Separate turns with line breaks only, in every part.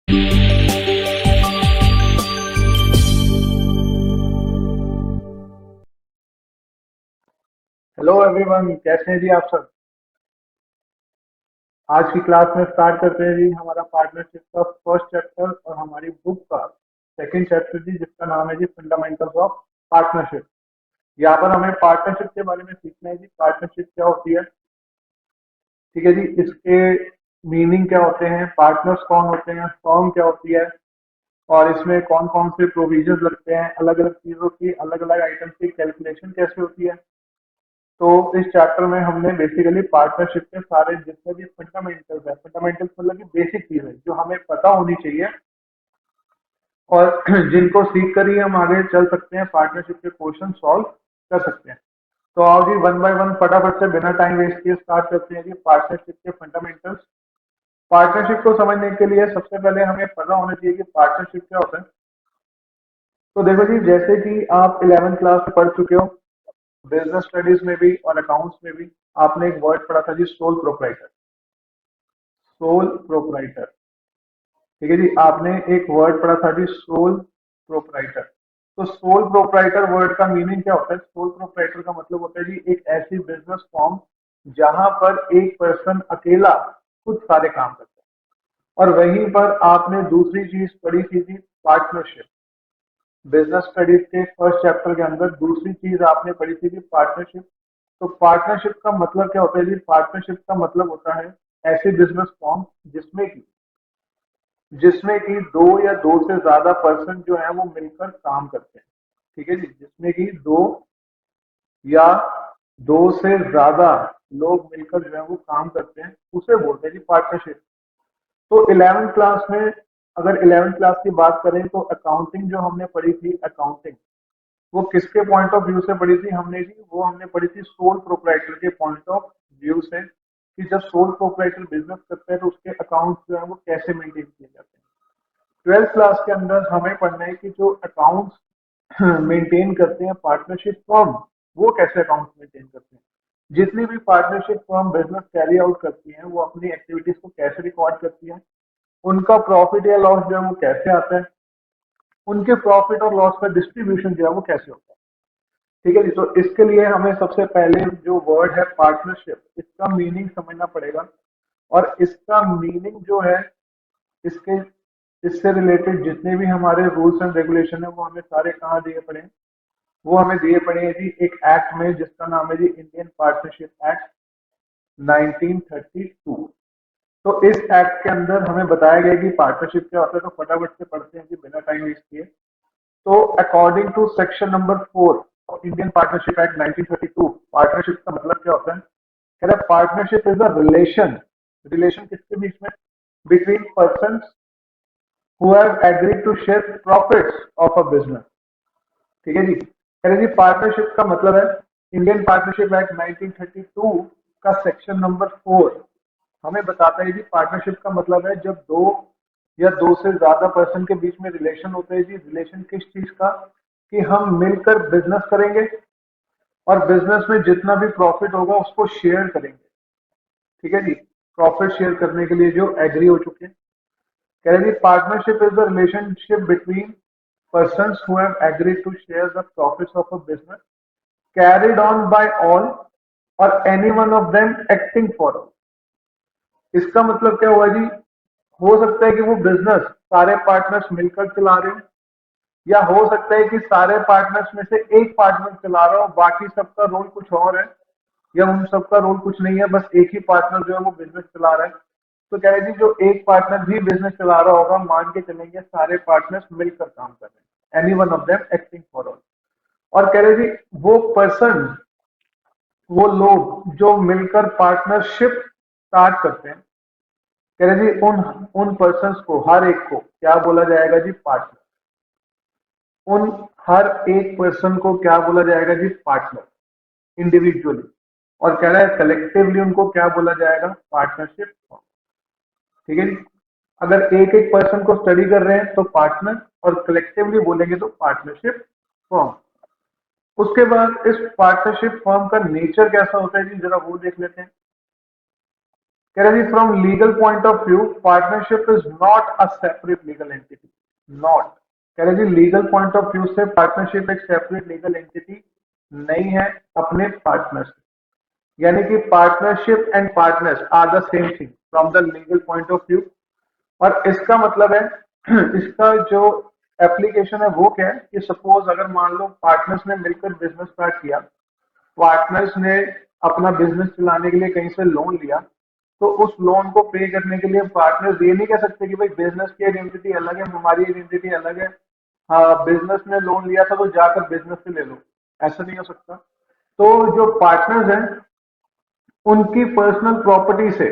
Hello everyone, कैसे हैं जी आप सब। आज की क्लास में स्टार्ट करते हैं जी हमारा पार्टनरशिप का फर्स्ट चैप्टर और हमारी बुक का सेकंड चैप्टर जी, जिसका नाम है जी फंडामेंटल्स ऑफ पार्टनरशिप। यहाँ पर हमें पार्टनरशिप के बारे में सीखना है जी, पार्टनरशिप क्या होती है। ठीक है जी, इसके मीनिंग क्या होते हैं, पार्टनर्स कौन होते हैं, फर्म क्या होती है, और इसमें कौन कौन से प्रोविजन लगते हैं, अलग अलग चीजों की अलग अलग आइटम्स की कैलकुलेशन कैसे होती है। तो इस चैप्टर में हमने बेसिकली पार्टनरशिप के सारे जितने भी फंडामेंटल्स है, फंडामेंटल्स मतलब कि बेसिक चीज है जो हमें पता होनी चाहिए और जिनको सीख कर ही हम आगे चल सकते हैं, पार्टनरशिप के क्वेश्चन सॉल्व कर सकते हैं। तो आओ जी वन बाय वन फटाफट से बिना टाइम वेस्ट किए स्टार्ट करते हैं जी पार्टनरशिप के फंडामेंटल्स। पार्टनरशिप को समझने के लिए सबसे पहले हमें पता होना चाहिए कि पार्टनरशिप क्या होता है। तो देखो जी, जैसे कि आप 11th क्लास में पढ़ चुके हो, बिजनेस स्टडीज में भी और अकाउंट्स में भी आपने एक वर्ड पढ़ा था जी, सोल प्रोप्राइटर। सोल प्रोप्राइटर, ठीक है जी, आपने एक वर्ड पढ़ा था जी, सोल प्रोप्राइटर। तो सोल प्रोप्राइटर वर्ड का मीनिंग क्या होता है। सोल प्रोप्राइटर का मतलब होता है जी एक ऐसी बिजनेस फॉर्म जहां पर एक पर्सन अकेला खुद सारे काम करता है। और वहीं पर आपने दूसरी चीज पढ़ी थी जी, पार्टनरशिप। बिजनेस स्टडीज के फर्स्ट चैप्टर के अंदर दूसरी चीज आपने पढ़ी थी जी, पार्टनरशिप। तो पार्टनरशिप का मतलब क्या होता है जी, पार्टनरशिप का मतलब होता है ऐसी बिजनेस फॉर्म जिसमें कि दो या दो से ज्यादा पर्सन जो है वो मिलकर काम करते हैं। ठीक है जी, जिसमें कि दो या दो से ज्यादा लोग मिलकर जो है वो काम करते हैं, उसे बोलते हैं जी पार्टनरशिप। तो 11th क्लास में, अगर 11th क्लास की बात करें तो अकाउंटिंग जो हमने पढ़ी थी, अकाउंटिंग वो किसके पॉइंट ऑफ व्यू से पढ़ी थी हमने जी, वो हमने पढ़ी थी सोल प्रोप्राइटर के पॉइंट ऑफ व्यू से, कि जब सोल प्रोप्राइटर बिजनेस करते हैं तो उसके अकाउंट जो है वो कैसे मेंटेन किए जाते हैं। 12th क्लास के अंदर हमें पढ़ना है कि जो अकाउंट्स मेंटेन करते हैं पार्टनरशिप फर्म, वो कैसे अकाउंट्स मेंटेन करते हैं। जितनी भी partnership firm business carry out करती हैं वो अपनी एक्टिविटीज को कैसे रिकॉर्ड करती हैं, उनका प्रॉफिट या लॉस जो है वो कैसे आता है, उनके प्रॉफिट और लॉस का डिस्ट्रीब्यूशन जो है वो कैसे होता है। ठीक है जी, तो इसके लिए हमें सबसे पहले जो वर्ड है पार्टनरशिप, इसका मीनिंग समझना पड़ेगा। और इसका मीनिंग जो है, इसके इससे रिलेटेड जितने भी हमारे रूल्स एंड रेगुलेशन है वो हमें सारे कहाँ दिए पड़े हैं, वो हमें दिए पड़े हैं जी एक एक्ट में जिसका नाम है जी इंडियन पार्टनरशिप एक्ट 1932। तो इस एक्ट के अंदर हमें बताया गया कि पार्टनरशिप क्या होता है। तो फटाफट से पढ़ते हैं जी बिना टाइम वेस्ट किए। तो according to section number 4 of Indian partnership act 1932, partnership का मतलब क्या होता है। कह रहा है partnership is a relation, relation किसके बीच में, between person who have agreed to share profits of a business। ठीक है जी, कह जी पार्टनरशिप का मतलब है, इंडियन पार्टनरशिप एक्ट 1932 का सेक्शन नंबर 4 हमें बताता है जी पार्टनरशिप का मतलब है जब दो या दो से ज्यादा पर्सन के बीच में रिलेशन होते हैं जी। रिलेशन किस चीज का, कि हम मिलकर बिजनेस करेंगे और बिजनेस में जितना भी प्रॉफिट होगा उसको शेयर करेंगे। ठीक है जी, प्रॉफिट शेयर करने के लिए जो एग्री हो चुके हैं। कह रहे जी partnership is the relationship between persons who have agreed to share the profits of a business carried on by all or any one of them acting for all। इसका मतलब क्या हुआ जी, हो सकता है कि वो बिजनेस सारे पार्टनर्स मिलकर चला रहे हो, या हो सकता है कि सारे पार्टनर्स में से एक पार्टनर चला रहा हो, बाकी सबका रोल कुछ और है, या उन सबका रोल कुछ नहीं है, बस एक ही पार्टनर जो है वो बिजनेस चला रहा है। तो कह रहे जी जो एक पार्टनर भी बिजनेस चला रहा होगा, मान के चलेंगे सारे पार्टनर्स मिलकर काम कर रहे हैं, any one of them acting for all. और कह रहे जी वो पर्सन, वो लोग जो मिलकर पार्टनरशिप स्टार्ट करते हैं, कह रहे जी उन उन पर्सन्स को, हर एक को क्या बोला जाएगा जी, पार्टनर। उन हर एक पर्सन को क्या बोला जाएगा जी, पार्टनर, इंडिविजुअली। और कह रहा है कलेक्टिवली उनको क्या बोला जाएगा, पार्टनरशिप। ठीक है जी, अगर एक एक पर्सन को स्टडी कर रहे हैं तो पार्टनर, और कलेक्टिवली बोलेंगे तो पार्टनरशिप फॉर्म। उसके बाद इस पार्टनरशिप फॉर्म का नेचर कैसा होता है जी, जरा वो देख लेते हैं। कह रहे जी from legal point of view partnership is not a separate legal entity, not, कह रहे जी लीगल पॉइंट ऑफ व्यू से पार्टनरशिप एक सेपरेट लीगल एंटिटी नहीं है अपने पार्टनर, यानी कि partnership and partners are the same thing from the legal point of view. और इसका मतलब है इसका जो एप्लीकेशन है वो क्या है कि सपोज अगर मान लो पार्टनर्स ने मिलकर बिजनेस स्टार्ट किया, पार्टनर्स ने अपना बिजनेस चलाने के लिए कहीं से लोन लिया, तो उस लोन को पे करने के लिए पार्टनर्स ये नहीं कह सकते कि भाई बिजनेस की आइडेंटिटी अलग है हमारी आइडेंटिटी अलग है, हाँ बिजनेस ने लोन लिया था तो जाकर बिजनेस से ले लो, ऐसा नहीं हो सकता। तो जो पार्टनर्स हैं उनकी पर्सनल प्रॉपर्टी से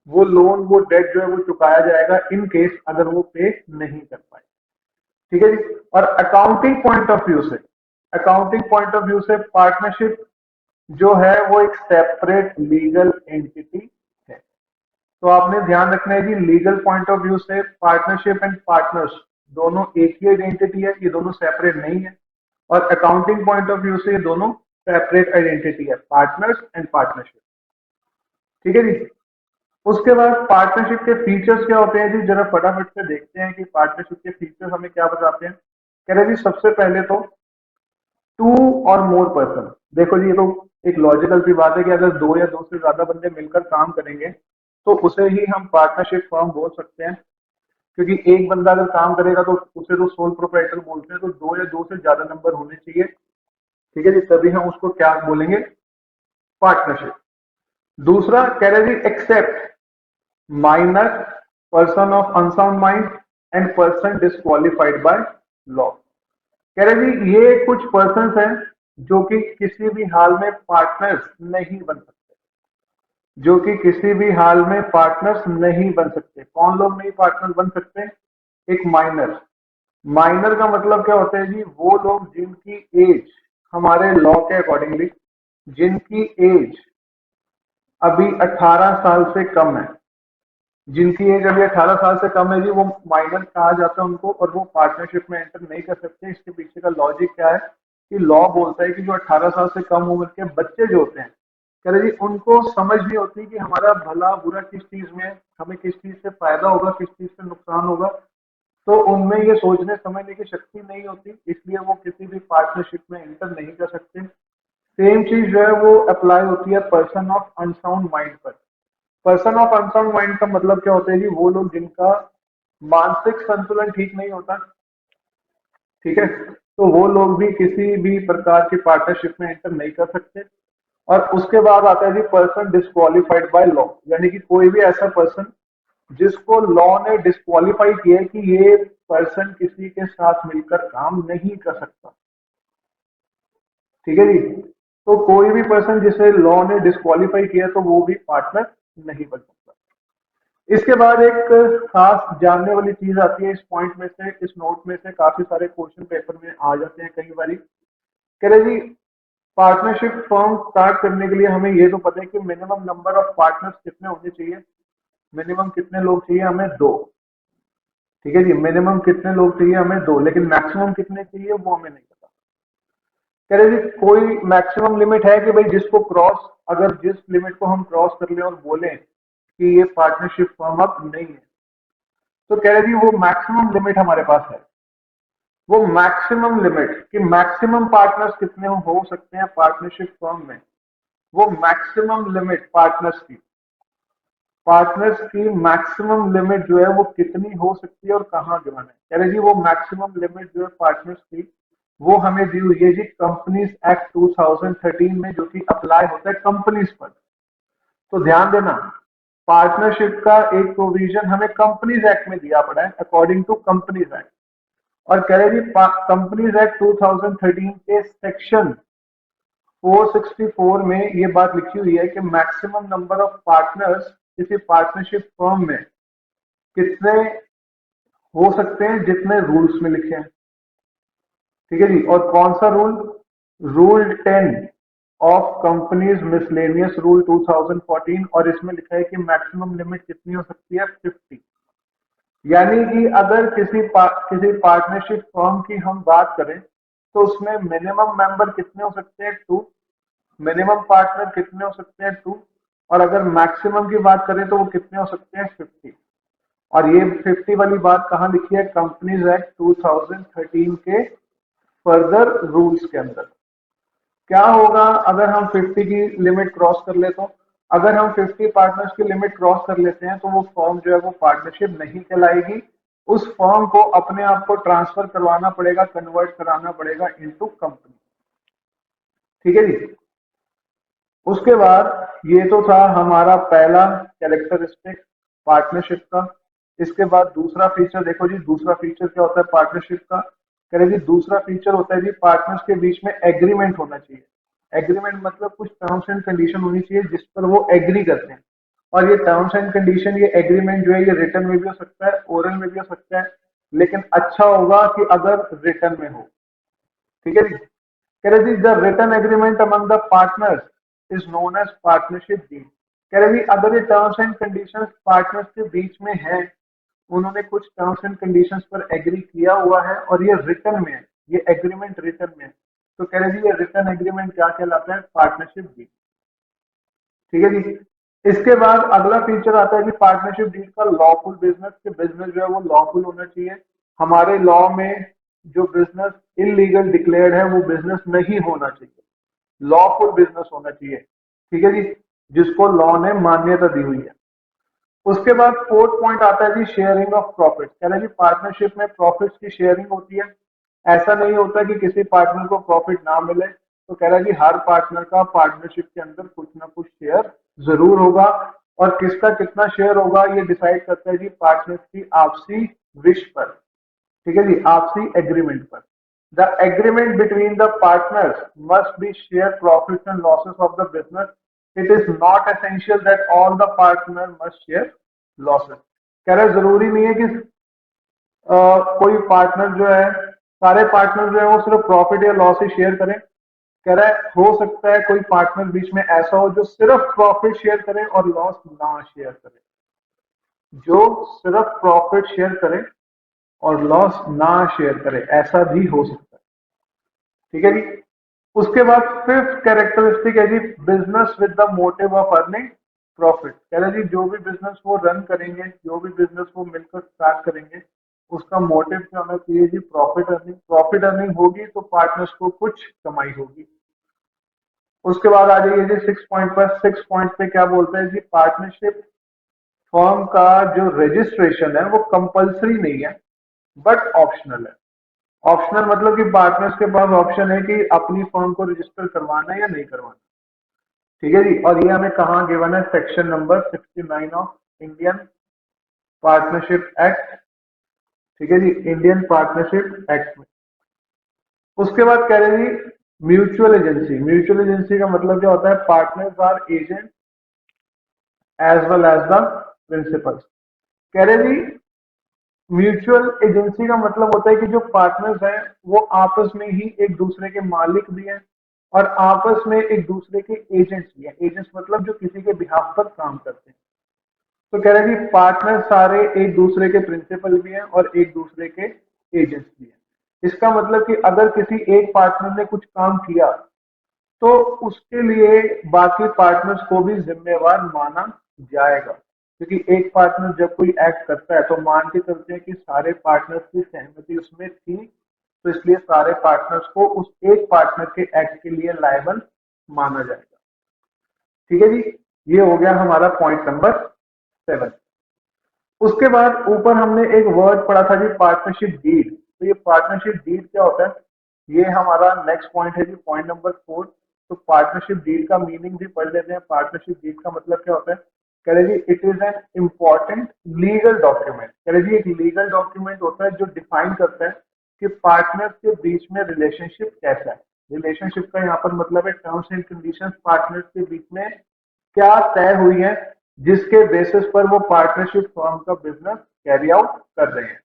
वो लोन वो डेट जो है वो चुकाया जाएगा इन केस अगर वो पे नहीं कर पाए। ठीक है जी। और अकाउंटिंग पॉइंट ऑफ व्यू से, अकाउंटिंग पॉइंट ऑफ व्यू से पार्टनरशिप जो है वो एक सेपरेट लीगल एंटिटी है। तो आपने ध्यान रखना है जी लीगल पॉइंट ऑफ व्यू से पार्टनरशिप एंड पार्टनर्स दोनों एक ही आइडेंटिटी है, ये दोनों सेपरेट नहीं है। और अकाउंटिंग पॉइंट ऑफ व्यू से ये दोनों सेपरेट आइडेंटिटी है, पार्टनर्स एंड पार्टनरशिप। ठीक है जी। उसके बाद पार्टनरशिप के फीचर्स क्या होते हैं जी, जरा फटाफट से देखते हैं कि पार्टनरशिप के फीचर्स हमें क्या बताते हैं। कह रहे जी सबसे पहले तो टू और मोर पर्सन, देखो जी ये तो एक लॉजिकल सी बात है कि अगर दो या दो से ज्यादा बंदे मिलकर काम करेंगे तो उसे ही हम पार्टनरशिप फर्म बोल सकते हैं, क्योंकि एक बंदा अगर काम करेगा तो उसे तो सोल प्रोप्राइटर बोलते हैं, तो दो या दो से ज्यादा नंबर होने चाहिए। ठीक है जी, तभी हम उसको क्या बोलेंगे, पार्टनरशिप। दूसरा कह रहे जी except minor, person of unsound mind and person disqualified by law. कह रहे जी ये कुछ पर्सन हैं जो कि किसी भी हाल में पार्टनर्स नहीं बन सकते, जो कि किसी भी हाल में पार्टनर्स नहीं बन सकते। कौन लोग नहीं पार्टनर बन सकते, एक माइनर, माइनर का मतलब क्या होता है जी, वो लोग जिनकी एज हमारे लॉ के अकॉर्डिंगली जिनकी एज अभी 18 साल से कम है, जिनकी एज अभी 18 साल से कम है जी वो माइनर कहा जाता है उनको, और वो पार्टनरशिप में एंटर नहीं कर सकते। इसके पीछे का लॉजिक क्या है कि लॉ बोलता है कि जो 18 साल से कम उम्र के बच्चे जो होते हैं, कह रहे जी उनको समझ नहीं होती कि हमारा भला बुरा किस चीज में है, हमें किस चीज से फायदा होगा किस चीज से नुकसान होगा, तो उनमें ये सोचने समझने की शक्ति नहीं होती, इसलिए वो किसी भी पार्टनरशिप में एंटर नहीं कर सकते। सेम चीज जो है वो अप्लाई होती है पर्सन ऑफ अनसाउंड माइंड पर। पर्सन ऑफ अनसाउंड माइंड का मतलब क्या होता है जी, वो लोग जिनका मानसिक संतुलन ठीक नहीं होता, ठीक है, तो वो लोग भी किसी भी प्रकार की पार्टनरशिप में एंटर नहीं कर सकते। और उसके बाद आता है जी पर्सन डिस्क्वालिफाइड बाय लॉ, यानी कि कोई भी ऐसा पर्सन जिसको लॉ ने डिस्क्वालीफाई किया है कि ये पर्सन किसी के साथ मिलकर काम नहीं कर सकता। ठीक है जी। तो कोई भी पर्सन जिसे लॉ ने डिस्क्वालीफाई किया तो वो भी पार्टनर नहीं बन सकता। इसके बाद एक खास जानने वाली चीज आती है इस पॉइंट में से, इस नोट में से काफी सारे क्वेश्चन पेपर में आ जाते हैं कई बारी। कह रहे जी पार्टनरशिप फर्म स्टार्ट करने के लिए हमें ये तो पता है कि मिनिमम नंबर ऑफ पार्टनर्स कितने होने चाहिए, मिनिमम कितने लोग चाहिए हमें, दो। ठीक है जी, मिनिमम कितने लोग चाहिए हमें, दो, लेकिन मैक्सिमम कितने चाहिए वो हमें नहीं पता। कह रहे जी कोई मैक्सिमम लिमिट है कि भाई जिसको क्रॉस, अगर जिस लिमिट को हम क्रॉस कर लें और बोलें कि ये पार्टनरशिप फर्म अब नहीं है, तो कह रहे जी वो मैक्सिमम लिमिट हमारे पास है। वो मैक्सिमम लिमिट कि मैक्सिमम पार्टनर्स कितने हो सकते हैं पार्टनरशिप फर्म में, वो मैक्सिमम लिमिट पार्टनर्स की मैक्सिमम लिमिट जो है वो कितनी हो सकती है और कहाँ गिवन है। कह रहे जी वो मैक्सिमम लिमिट जो है पार्टनर्स की वो हमें दी हुई है जी कंपनीज एक्ट 2013 में, जो कि अप्लाई होता है कंपनीज पर। तो ध्यान देना, पार्टनरशिप का एक प्रोविजन हमें कंपनीज एक्ट में दिया पड़ा है अकॉर्डिंग टू कंपनीज एक्ट। और कह रहे जी कंपनीज एक्ट 2013 के सेक्शन 464 में ये बात लिखी हुई है कि मैक्सिमम नंबर ऑफ पार्टनर्स किसी पार्टनरशिप फर्म में कितने हो सकते हैं, जितने रूल्स में लिखे हैं। ठीक है जी। और कौन सा rule, rule 10 of companies miscellaneous rule 2014, और इसमें लिखा है कि मैक्सिमम लिमिट कितनी हो सकती है, 50। यानी कि अगर किसी पार्टनरशिप फर्म की हम बात करें तो उसमें मिनिमम मेंबर कितने हो सकते हैं, टू, मिनिमम पार्टनर कितने हो सकते हैं, टू, और अगर मैक्सिमम की बात करें तो वो कितने हो सकते हैं, 50। और ये 50 वाली बात कहाँ लिखी है, कंपनीज एक्ट 2013 के फर्दर रूल्स के अंदर। क्या होगा अगर हम 50 की लिमिट क्रॉस कर ले तो, अगर हम 50 पार्टनर्स की लिमिट क्रॉस कर लेते हैं तो वो फॉर्म जो है वो पार्टनरशिप नहीं कहलाएगी। उस फॉर्म को अपने आप को ट्रांसफर करवाना पड़ेगा, कन्वर्ट कराना पड़ेगा इनटू कंपनी। ठीक है जी। उसके बाद ये तो था हमारा पहला कैरेक्टरिस्टिक पार्टनरशिप का। इसके बाद दूसरा फीचर देखो जी, दूसरा फीचर क्या होता है पार्टनरशिप का, कह रहे जी दूसरा फीचर होता है जी पार्टनर्स के बीच में एग्रीमेंट होना चाहिए। एग्रीमेंट मतलब कुछ टर्म्स एंड कंडीशन होनी चाहिए जिस पर वो एग्री करते हैं। और ये टर्म्स एंड कंडीशन, ये एग्रीमेंट जो है ये रिटर्न में भी हो सकता है, ओरल में भी हो सकता है, लेकिन अच्छा होगा कि अगर रिटर्न में हो। ठीक है जी। कह रहे जी the written agreement among the partners is known as partnership deed. कह रहे जी अगर ये टर्म्स एंड कंडीशंस पार्टनर्स के बीच में है, उन्होंने कुछ टर्म्स एंड कंडीशंस पर एग्री किया हुआ है और ये रिटर्न में है, ये एग्रीमेंट रिटर्न में है, तो कह रहे जी ये रिटर्न एग्रीमेंट क्या कहलाता है, पार्टनरशिप डीड। ठीक है जी। इसके बाद अगला फीचर आता है कि पार्टनरशिप डीड का लॉफुल बिजनेस, के बिजनेस जो है वो लॉफुल होना चाहिए। हमारे लॉ में जो बिजनेस इलीगल डिक्लेयर्ड है वो बिजनेस नहीं होना चाहिए, लॉफुल बिजनेस होना चाहिए। ठीक है जी, जिसको लॉ ने मान्यता दी हुई है। उसके बाद फोर्थ पॉइंट आता है जी शेयरिंग ऑफ प्रॉफिट। कह रहे हैं जी पार्टनरशिप में प्रॉफिट्स की शेयरिंग होती है। ऐसा नहीं होता कि किसी पार्टनर को प्रॉफिट ना मिले, तो कह रहा है जी हर पार्टनर का पार्टनरशिप के अंदर कुछ ना कुछ शेयर जरूर होगा। और किसका कितना शेयर होगा ये डिसाइड करता है जी पार्टनर्स की आपसी विश पर। ठीक है जी, आपसी एग्रीमेंट पर। The agreement between the partners must be share profits and losses of the business. It is not essential that all the partner must share losses. कह रहे जरूरी नहीं है कि कोई पार्टनर जो है, सारे पार्टनर जो है वो सिर्फ प्रॉफिट या लॉस ही शेयर करें। कह रहा है हो सकता है कोई पार्टनर बीच में ऐसा हो जो सिर्फ प्रॉफिट शेयर करे और लॉस ना शेयर करे, जो सिर्फ प्रॉफिट शेयर करे और लॉस ना शेयर करे, ऐसा भी हो सकता है। ठीक है जी। उसके बाद फिफ्थ कैरेक्टरिस्टिक है जी business with the motive of earning profit. कह रहे जी जो भी बिजनेस वो रन करेंगे, जो भी बिजनेस वो मिलकर स्टार्ट करेंगे, उसका मोटिव क्या होना चाहिए जी, प्रॉफिट अर्निंग। प्रॉफिट अर्निंग होगी तो पार्टनर्स को कुछ कमाई होगी। उसके बाद आ जाइए जी सिक्स पॉइंट पर। सिक्स पॉइंट पे क्या बोलते हैं जी, पार्टनरशिप फर्म का जो रजिस्ट्रेशन है वो कंपलसरी नहीं है बट ऑप्शनल है। ऑप्शनल मतलब कि पार्टनर्स के पास ऑप्शन है कि अपनी फर्म को रजिस्टर करवाना है या नहीं करवाना। ठीक है जी। और ये हमें कहाँ गिवन है, section number 69 of Indian partnership act. ठीक है जी, इंडियन पार्टनरशिप एक्ट में। उसके बाद कह रहे जी म्यूचुअल एजेंसी। म्यूचुअल एजेंसी का मतलब क्या होता है, partners are agent as well as the principals. कह रहे जी म्यूचुअल एजेंसी का मतलब होता है कि जो पार्टनर्स हैं वो आपस में ही एक दूसरे के मालिक भी हैं और आपस में एक दूसरे के एजेंट्स भी हैं। एजेंट्स मतलब जो किसी के बिहाफ पर काम करते हैं। तो कह रहे हैं कि पार्टनर सारे एक दूसरे के प्रिंसिपल भी हैं और एक दूसरे के एजेंट्स भी हैं। इसका मतलब कि अगर किसी एक पार्टनर ने कुछ काम किया तो उसके लिए बाकी पार्टनर्स को भी जिम्मेवार माना जाएगा, क्योंकि एक पार्टनर जब कोई एक्ट करता है तो मान के चलते हैं कि सारे पार्टनर्स की सहमति उसमें थी, तो इसलिए सारे पार्टनर्स को उस एक पार्टनर के एक्ट के लिए लायबल माना जाएगा। ठीक है जी, ये हो गया हमारा पॉइंट नंबर 7। उसके बाद ऊपर हमने एक वर्ड पढ़ा था जी पार्टनरशिप डीड। तो ये पार्टनरशिप डीड क्या होता है, ये हमारा नेक्स्ट पॉइंट है जी, पॉइंट नंबर 4। तो पार्टनरशिप डीड का मीनिंग भी पढ़ लेते हैं। पार्टनरशिप डीड का मतलब क्या होता है, कह रहे जी it is an important legal document. कह रहे जी एक लीगल डॉक्यूमेंट होता है जो डिफाइन करता है कि पार्टनर्स के बीच में रिलेशनशिप कैसा है। रिलेशनशिप का यहाँ पर मतलब है टर्म्स एंड कंडीशंस पार्टनर्स के बीच में क्या तय हुई है, जिसके बेसिस पर वो पार्टनरशिप फर्म का बिजनेस कैरी आउट कर रहे हैं।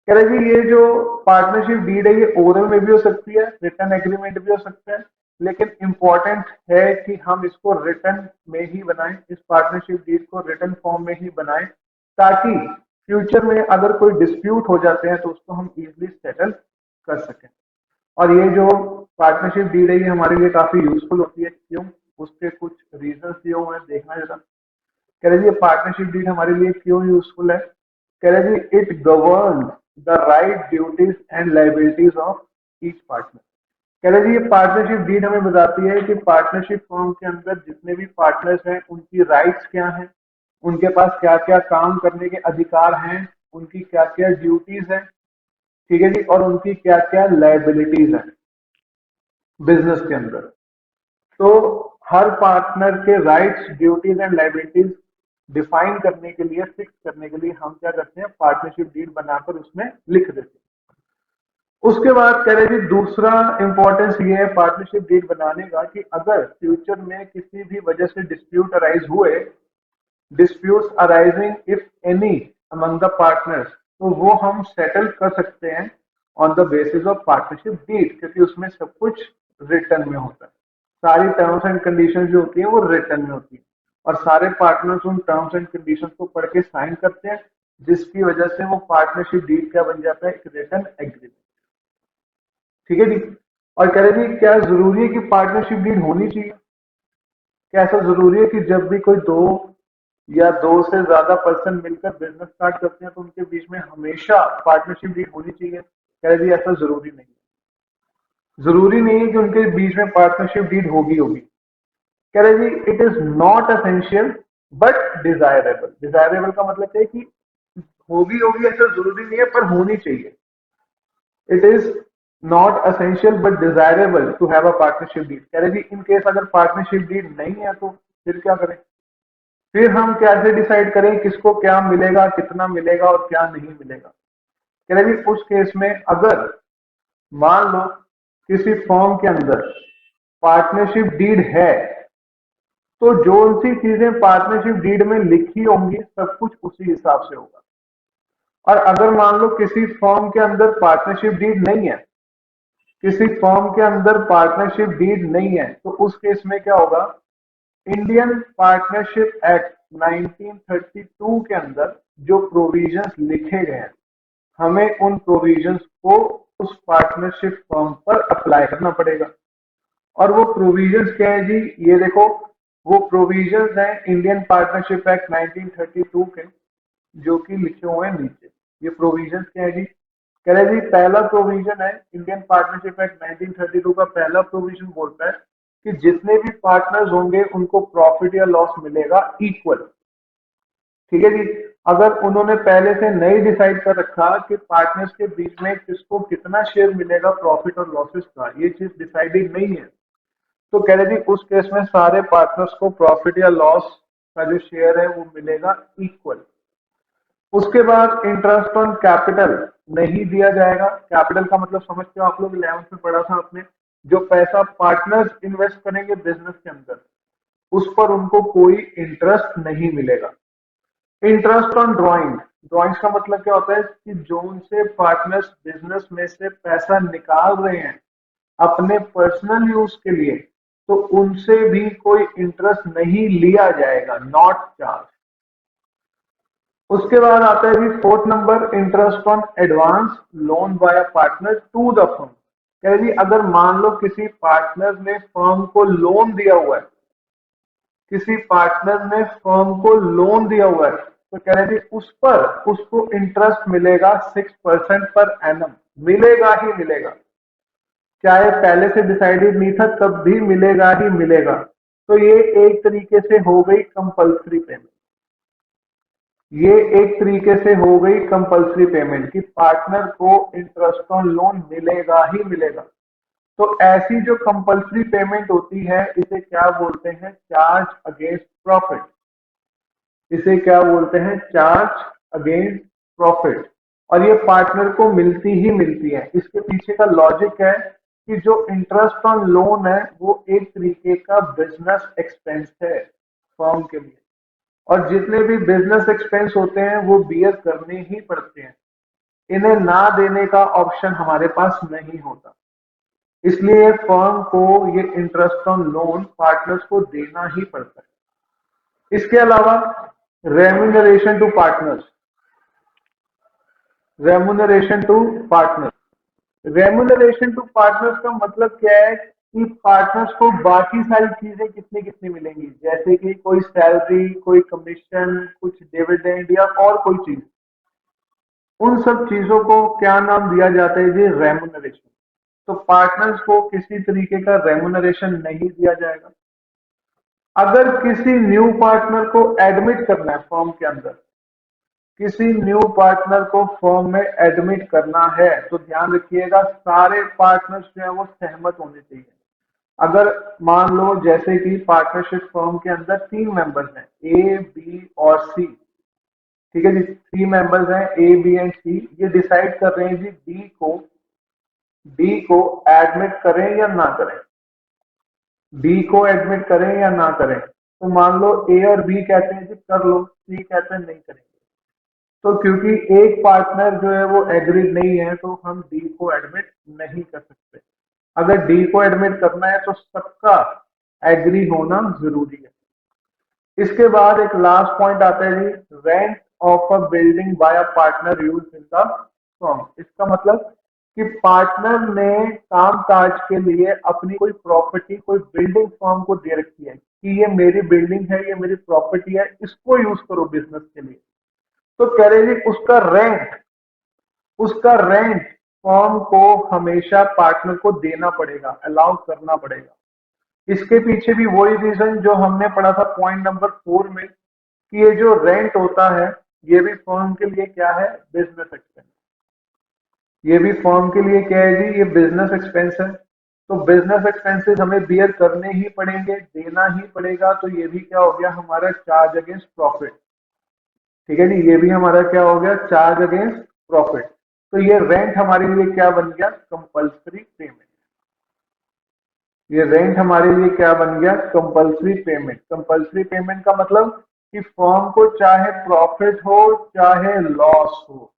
कह रहे जी ये जो पार्टनरशिप डीड है ये ओरल में भी हो सकती है, रिटर्न एग्रीमेंट भी हो सकता है, लेकिन इंपॉर्टेंट है कि हम इसको रिटर्न में ही बनाएं, इस पार्टनरशिप डीड को रिटर्न फॉर्म में ही बनाएं, ताकि फ्यूचर में अगर कोई डिस्प्यूट हो जाते हैं तो उसको हम इजिली सेटल कर सकें। और ये जो पार्टनरशिप डीड है ये हमारे लिए काफी यूजफुल होती है। क्यों, उसके कुछ रीजन दिए हुए हैं, देखना जरा। कह रहे जी पार्टनरशिप डीड हमारे लिए क्यों यूजफुल है। कह रहे जी it govern the right duties and liabilities of each partner. कह रहे जी ये पार्टनरशिप डीड हमें बताती है कि पार्टनरशिप फर्म के अंदर जितने भी पार्टनर्स हैं उनकी राइट्स क्या हैं, उनके पास क्या क्या काम करने के अधिकार हैं, उनकी क्या क्या ड्यूटीज हैं, ठीक है जी, और उनकी क्या क्या लाइबिलिटीज हैं बिजनेस के अंदर। तो हर पार्टनर के rights duties and liabilities define करने के लिए, फिक्स करने के लिए हम क्या करते हैं, पार्टनरशिप डीड बनाकर उसमें लिख देते हैं। उसके बाद कह रहे जी दूसरा इंपॉर्टेंस ये है पार्टनरशिप डीड बनाने का कि अगर फ्यूचर में किसी भी वजह से डिस्प्यूट अराइज हुए, disputes arising if any among the partners, तो वो हम सेटल कर सकते हैं on the basis of partnership deed, क्योंकि उसमें सब कुछ रिटर्न में होता है। सारी टर्म्स एंड कंडीशंस जो होती हैं वो रिटर्न में होती है और सारे पार्टनर्स उन टर्म्स एंड कंडीशंस को पढ़ के साइन करते हैं, जिसकी वजह से वो पार्टनरशिप डीड क्या बन जाता है, एक रिटर्न एग्रीमेंट। ठीक है जी। और कह रहे जी क्या जरूरी है कि पार्टनरशिप डीड होनी चाहिए, क्या ऐसा जरूरी है कि जब भी कोई दो या दो से ज्यादा पर्सन मिलकर बिजनेस स्टार्ट करते हैं तो उनके बीच में हमेशा पार्टनरशिप डीड होनी चाहिए। कह रहे जी ऐसा जरूरी नहीं है, जरूरी नहीं है कि उनके बीच में पार्टनरशिप डीड होगी होगी। कह रहे जी it is not essential but desirable. Desirable का मतलब क्या है कि होगी होगी ऐसा जरूरी नहीं है पर होनी चाहिए। It is not essential but desirable to have a partnership deed. कह रहे जी इन केस अगर पार्टनरशिप डीड नहीं है तो फिर क्या करें, फिर हम कैसे डिसाइड करें किसको क्या मिलेगा, कितना मिलेगा और क्या नहीं मिलेगा। कह रहे जी उस केस में अगर मान लो किसी फॉर्म के अंदर पार्टनरशिप डीड है तो जो सी चीजें पार्टनरशिप डीड में लिखी होंगी सब कुछ उसी हिसाब से होगा। और अगर मान लो किसी फॉर्म के अंदर पार्टनरशिप डीड नहीं है, किसी फॉर्म के अंदर पार्टनरशिप डीड नहीं है, तो उस केस में क्या होगा, इंडियन पार्टनरशिप एक्ट 1932 के अंदर जो प्रोविजंस लिखे गए हैं हमें उन प्रोविजंस को उस पार्टनरशिप फॉर्म पर अप्लाई करना पड़ेगा। और वो प्रोविजंस क्या है जी, ये देखो वो प्रोविजंस हैं इंडियन पार्टनरशिप एक्ट 1932 के, जो कि लिखे हुए हैं नीचे। ये प्रोविजंस क्या है जी, कह रहे जी पहला प्रोविजन है इंडियन पार्टनरशिप एक्ट 1932 का पहला प्रोविजन बोलता है कि जितने भी पार्टनर्स होंगे उनको प्रॉफिट या लॉस मिलेगा इक्वल। ठीक है जी। अगर उन्होंने पहले से नहीं डिसाइड कर रखा कि पार्टनर्स के बीच में किसको कितना शेयर मिलेगा प्रॉफिट और लॉसेस का, ये चीज डिसाइडेड नहीं है, तो कह रहे जी उस केस में सारे पार्टनर्स को प्रॉफिट या लॉस का जो शेयर है वो मिलेगा इक्वल। उसके बाद इंटरेस्ट ऑन कैपिटल नहीं दिया जाएगा। कैपिटल का मतलब समझते हो आप लोग, 11th में पढ़ा था आपने, जो पैसा पार्टनर्स इन्वेस्ट करेंगे बिजनेस के अंदर उस पर उनको कोई इंटरेस्ट नहीं मिलेगा। इंटरेस्ट ऑन ड्राइंग, ड्राइंग्स का मतलब क्या होता है कि जो उनसे पार्टनर्स बिजनेस में से पैसा निकाल रहे हैं अपने पर्सनल यूज के लिए, तो उनसे भी कोई इंटरेस्ट नहीं लिया जाएगा, नॉट चार्ज। उसके बाद आता है जी 4th नंबर, interest on advance loan by partner to the firm. कह रहे जी अगर मान लो किसी पार्टनर ने फर्म को लोन दिया हुआ है, किसी पार्टनर ने फर्म को लोन दिया हुआ है, तो कह रहे थे उस पर उसको इंटरेस्ट मिलेगा 6% पर एनम, मिलेगा ही मिलेगा, चाहे पहले से डिसाइडेड नहीं था तब भी मिलेगा ही मिलेगा। तो ये एक तरीके से हो गई कंपल्सरी पेमेंट, ये एक तरीके से हो गई कंपल्सरी पेमेंट कि पार्टनर को इंटरेस्ट ऑन लोन मिलेगा ही मिलेगा। तो ऐसी जो कंपल्सरी पेमेंट होती है इसे क्या बोलते हैं, चार्ज अगेंस्ट प्रॉफिट। इसे क्या बोलते हैं, चार्ज अगेंस्ट प्रॉफिट। और ये पार्टनर को मिलती ही मिलती है। इसके पीछे का लॉजिक है कि जो इंटरेस्ट ऑन लोन है वो एक तरीके का बिजनेस एक्सपेंस है फर्म के लिए, और जितने भी बिजनेस एक्सपेंस होते हैं वो बियर करने ही पड़ते हैं, इन्हें ना देने का ऑप्शन हमारे पास नहीं होता। इसलिए फर्म को ये इंटरेस्ट ऑन लोन पार्टनर्स को देना ही पड़ता है। इसके अलावा remuneration to partners, remuneration to partners, remuneration to partners का मतलब क्या है कि पार्टनर्स को बाकी सारी चीजें कितनी कितनी मिलेंगी, जैसे कि कोई सैलरी, कोई कमीशन, कुछ डिविडेंड या और कोई चीज। उन सब चीजों को क्या नाम दिया जाता है जी? रेमुनरेशन। तो पार्टनर्स को किसी तरीके का रेमुनरेशन नहीं दिया जाएगा। अगर किसी न्यू पार्टनर को एडमिट करना है फर्म के अंदर, किसी न्यू पार्टनर को फर्म में एडमिट करना है, तो ध्यान रखिएगा सारे पार्टनर्स जो है वो सहमत होने चाहिए। अगर मान लो जैसे कि पार्टनरशिप फर्म के अंदर 3 मेंबर्स हैं, ए बी और सी। ठीक है जी, 3 मेंबर्स हैं ए बी एंड सी। ये डिसाइड कर रहे हैं जी डी को एडमिट करें या ना करें, बी को एडमिट करें या ना करें। तो मान लो ए और बी कहते हैं जी कर लो, सी कहते हैं नहीं करेंगे। तो क्योंकि एक पार्टनर जो है वो एग्रीड नहीं है, तो हम डी को एडमिट नहीं कर सकते। अगर डी को एडमिट करना है तो सबका एग्री होना जरूरी है। इसके बाद एक लास्ट पॉइंट आता है जी, rent of a building by a partner use in the firm. इसका मतलब कि पार्टनर ने काम काज के लिए अपनी कोई प्रॉपर्टी, कोई बिल्डिंग फर्म को दे रखी है कि ये मेरी बिल्डिंग है, ये मेरी प्रॉपर्टी है, इसको यूज करो बिजनेस के लिए। तो कह रहे जी उसका रेंट फर्म को हमेशा पार्टनर को देना पड़ेगा, अलाउ करना पड़ेगा। इसके पीछे भी वही रीजन जो हमने पढ़ा था पॉइंट नंबर 4 में, कि ये जो रेंट होता है ये भी फर्म के लिए क्या है? Business expense. ये भी फर्म के लिए क्या है जी? ये बिजनेस एक्सपेंस है। तो बिजनेस एक्सपेंसेस हमें बियर करने ही पड़ेंगे, देना ही पड़ेगा। तो ये भी क्या हो गया हमारा? Charge against profit. ठीक है जी, ये भी हमारा क्या हो गया? Charge against profit. तो ये रेंट हमारे लिए क्या बन गया? Compulsory payment. ये रेंट हमारे लिए क्या बन गया? Compulsory payment. कंपल्सरी पेमेंट का मतलब कि फर्म को चाहे प्रॉफिट हो चाहे लॉस हो,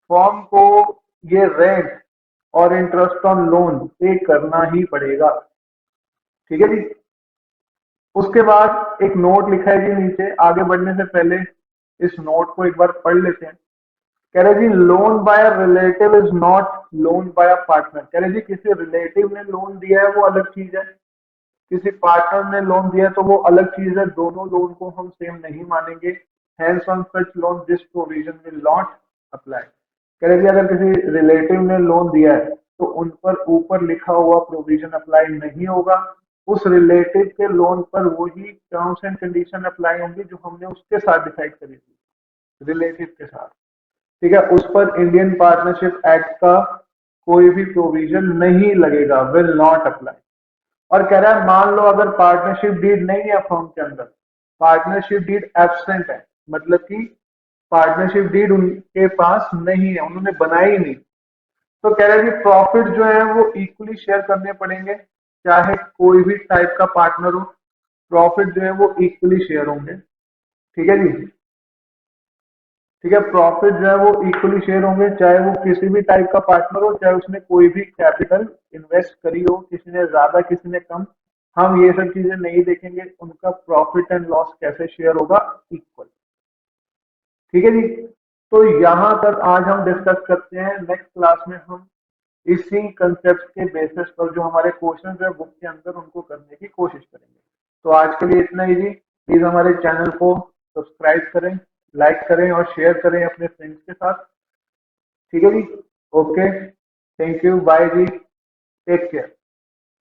फर्म को ये रेंट और इंटरेस्ट ऑन लोन पे करना ही पड़ेगा। ठीक है जी। उसके बाद एक नोट लिखा है जी नीचे। आगे बढ़ने से पहले इस नोट को एक बार पढ़ लेते हैं। कह रहे जी, loan by relative is not loan by partner. कह रहे जी, किसी रिलेटिव ने लोन दिया है वो अलग चीज है, किसी पार्टनर ने लोन दिया तो वो अलग चीज है। दोनों लोन को हम सेम नहीं मानेंगे। Hence on such loan this provision will not apply. कह रहे अगर किसी रिलेटिव ने लोन दिया है तो उन पर ऊपर लिखा हुआ प्रोविजन अप्लाई नहीं होगा। उस रिलेटिव के लोन पर वही टर्म्स एंड कंडीशन अप्लाई होंगी जो हमने उसके साथ डिसाइड करी थी, रिलेटिव के साथ। ठीक है, उस पर इंडियन पार्टनरशिप एक्ट का कोई भी प्रोविजन नहीं लगेगा, विल नॉट अप्लाई। और कह रहा है मान लो अगर पार्टनरशिप डीड नहीं है फर्म के अंदर, पार्टनरशिप डीड एब्सेंट है, मतलब कि पार्टनरशिप डीड उनके पास नहीं है, उन्होंने बनाई ही नहीं। तो कह रहे हैं कि प्रॉफिट जो है वो इक्वली शेयर करने पड़ेंगे, चाहे कोई भी टाइप का पार्टनर हो, प्रॉफिट जो है वो इक्वली शेयर होंगे। ठीक है जी। ठीक है, प्रॉफिट जो है वो इक्वली शेयर होंगे, चाहे वो किसी भी टाइप का पार्टनर हो, चाहे उसने कोई भी कैपिटल इन्वेस्ट करी हो, किसी ने ज्यादा किसी ने कम। हम ये सब चीजें नहीं देखेंगे, उनका प्रॉफिट एंड लॉस कैसे शेयर होगा? इक्वल। ठीक है जी। तो यहां तक आज हम डिस्कस करते हैं। नेक्स्ट क्लास में हम इसी कंसेप्ट के बेसिस पर जो हमारे क्वेश्चन है बुक के अंदर, उनको करने की कोशिश करेंगे। तो आज के लिए इतना ही जी। प्लीज हमारे चैनल को सब्सक्राइब करें, लाइक करें और शेयर करें अपने फ्रेंड्स के साथ। ठीक है जी। ओके, थैंक यू, बाय जी, टेक केयर।